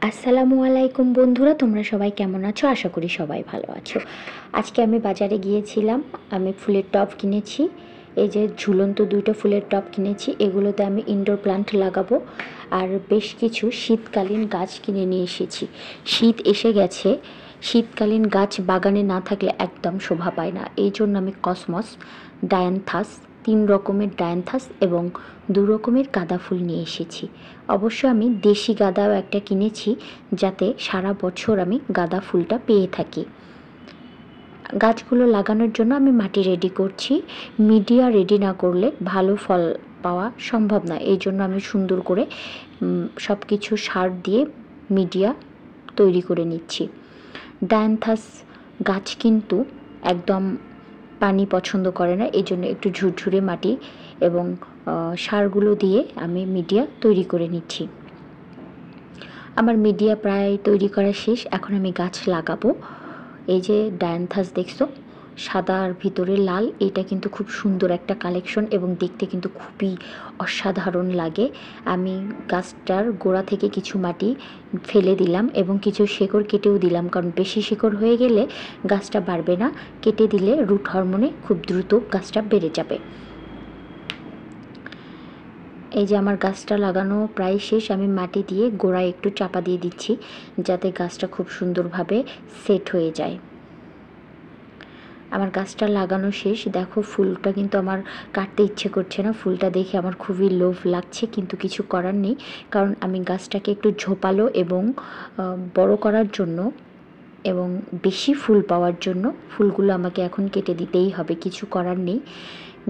আসসালামু আলাইকুম বন্ধুরা, তোমরা সবাই কেমন আছো? আশা করি সবাই ভালো আছো। আজকে আমি বাজারে গিয়েছিলাম, আমি ফুলের টব কিনেছি। এই যে ঝুলন্ত দুইটা ফুলের টব কিনেছি, এগুলোতে আমি ইনডোর প্লান্ট লাগাবো। আর বেশ কিছু শীতকালীন গাছ কিনে নিয়ে এসেছি। শীত এসে গেছে, শীতকালীন গাছ বাগানে না থাকলে একদম শোভা পায় না। এই জন্য আমি কসমস, ডায়ান্থাস, 3 রকমের ডায়ান্থাস এবং 2 রকমের গাঁদা ফুল নিয়ে এসেছি। অবশ্য আমি দেশি গাঁদাও একটা কিনেছি, যাতে সারা বছর আমি গাঁদা ফুলটা পেয়ে থাকি। গাছগুলো লাগানোর জন্য আমি মাটি রেডি করছি। মিডিয়া রেডি না করলে ভালো ফল পাওয়া সম্ভব না। এই জন্য আমি সুন্দর করে সব কিছু সার দিয়ে মিডিয়া তৈরি করে নিচ্ছি। ডায়ান্থাস গাছ কিন্তু একদম পানি পছন্দ করে না, এই জন্য একটু ঝুরঝুরে মাটি এবং সারগুলো দিয়ে আমি মিডিয়া তৈরি করে নিচ্ছি। আমার মিডিয়া প্রায় তৈরি করা শেষ, এখন আমি গাছ লাগাবো। এই যে ডায়ান্থাস দেখছো, সাদার ভিতরে লাল, এটা কিন্তু খুব সুন্দর একটা কালেকশন এবং দেখতে কিন্তু খুবই অসাধারণ লাগে। আমি গাছটার গোড়া থেকে কিছু মাটি ফেলে দিলাম এবং কিছু শিকড় কেটেও দিলাম, কারণ বেশি শিকড় হয়ে গেলে গাছটা বাড়বে না। কেটে দিলে রুট হরমোনে খুব দ্রুত গাছটা বেড়ে যাবে। এই যে আমার গাছটা লাগানো প্রায় শেষ, আমি মাটি দিয়ে গোড়ায় একটু চাপা দিয়ে দিচ্ছি, যাতে গাছটা খুব সুন্দরভাবে সেট হয়ে যায়। আমার গাছটা লাগানো শেষ। দেখো ফুলটা কিন্তু আমার কাটতে ইচ্ছে করছে না, ফুলটা দেখে আমার খুবই লোভ লাগছে, কিন্তু কিছু করার নেই, কারণ আমি গাছটাকে একটু ঝোপালো এবং বড় করার জন্য এবং বেশি ফুল পাওয়ার জন্য ফুলগুলো আমাকে এখন কেটে দিতেই হবে, কিছু করার নেই।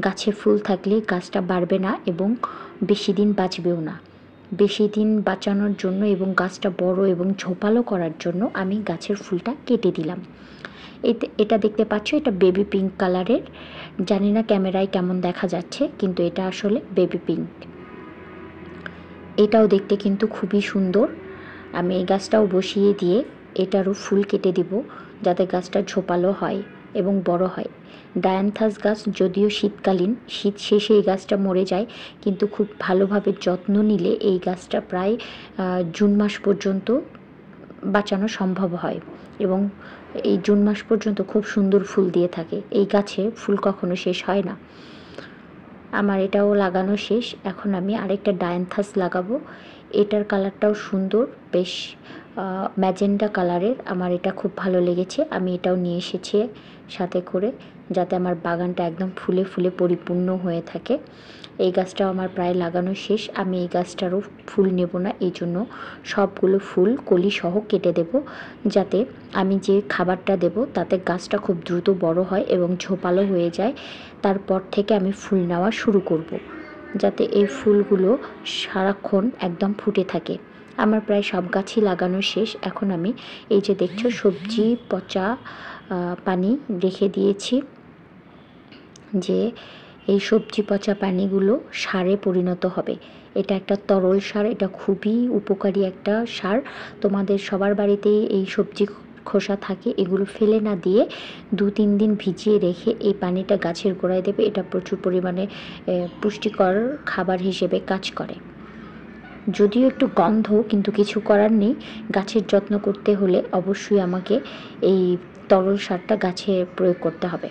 গাছে ফুল থাকলে গাছটা বাড়বে না এবং বেশি দিন বাঁচবেও না। বেশি দিন বাঁচানোর জন্য এবং গাছটা বড় এবং ঝোপালো করার জন্য আমি গাছের ফুলটা কেটে দিলাম। এটা দেখতে পাচ্ছ, এটা বেবি পিঙ্ক কালারের। জানি না ক্যামেরায় কেমন দেখা যাচ্ছে, কিন্তু এটা আসলে বেবি পিঙ্ক। এটাও দেখতে কিন্তু খুবই সুন্দর। আমি এই গাছটাও বসিয়ে দিয়ে এটারও ফুল কেটে দিব, যাতে গাছটা ঝোপালো হয় এবং বড় হয়। ডায়ান্থাস গাছ যদিও শীতকালীন, শীত শেষে এই গাছটা মরে যায়, কিন্তু খুব ভালোভাবে যত্ন নিলে এই গাছটা প্রায় জুন মাস পর্যন্ত বাঁচানো সম্ভব হয় এবং এই জুন মাস পর্যন্ত খুব সুন্দর ফুল দিয়ে থাকে। এই গাছে ফুল কখনো শেষ হয় না। আমার এটাও লাগানো শেষ, এখন আমি আরেকটা ডায়ান্থাস লাগাবো। এটার কালারটাও সুন্দর, বেশ ম্যাজেন্ডা কালারের। আমার এটা খুব ভালো লেগেছে, আমি এটাও নিয়ে এসেছি সাথে করে, যাতে আমার বাগানটা একদম ফুলে ফুলে পরিপূর্ণ হয়ে থাকে। এই গাছটাও আমার প্রায় লাগানো শেষ। আমি এই গাছটারও ফুল নেব না, এই জন্য সবগুলো ফুল কলি সহ কেটে দেব, যাতে আমি যে খাবারটা দেব তাতে গাছটা খুব দ্রুত বড় হয় এবং ঝোপালো হয়ে যায়। তারপর থেকে আমি ফুল নেওয়া শুরু করব, যাতে এই ফুলগুলো সারাক্ষণ একদম ফুটে থাকে। আমার প্রায় সব গাছই লাগানো শেষ। এখন আমি এই যে দেখছো সবজি পচা পানি রেখে দিয়েছি, যে এই সবজি পচা পানিগুলো সারে পরিণত হবে। এটা একটা তরল সার, এটা খুবই উপকারী একটা সার। তোমাদের সবার বাড়িতেই এই সবজি খোসা থাকে, এগুলো ফেলে না দিয়ে 2-3 দিন ভিজিয়ে রেখে এই পানিটা গাছের গোড়ায় দেবে। এটা প্রচুর পরিমাণে পুষ্টিকর খাবার হিসেবে কাজ করে। যদিও একটু গন্ধ, কিন্তু কিছু করার নেই। গাছের যত্ন করতে হলে অবশ্যই আমাকে এই তরল সারটা গাছে প্রয়োগ করতে হবে।